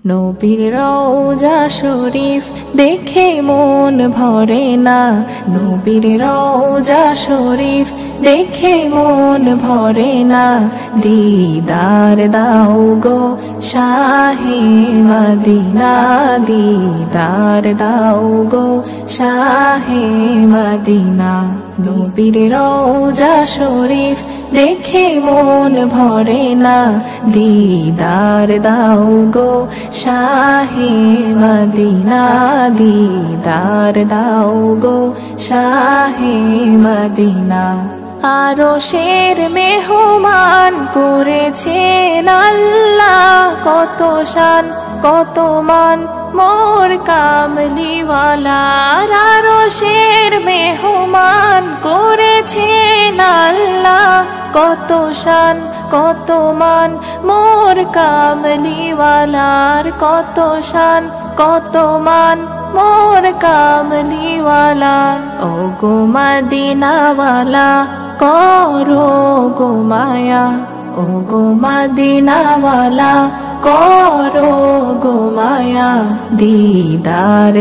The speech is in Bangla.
নবীর রওজা শরীফ দেখে মন ভরে না, নবীর রওজা শরীফ দেখে মন ভরে না। দিদার দাও গো শাহে মদিনা, দিদার দাও গো শাহে মদিনা। নবীর রওজা শরীফ দেখে মন ভরে না, দিদার দাও গো শাহে মদিনা, দিদার দাও গো শাহে মদিনা। আরশের মেহমান করেছেন আল্লাহ, কত শান কত মান মোর কামলিওয়ালার। আরশের মেহমান করেছেন আল্লাহ, কত শান কত মান মোর কামলিওয়ালার, কত শান কত মান মোর কামলিওয়ালার। ও গো মদিনাওয়ালা করো গো মায়া, ও গো মদিনাওয়ালা করো গো মায়া। দিদার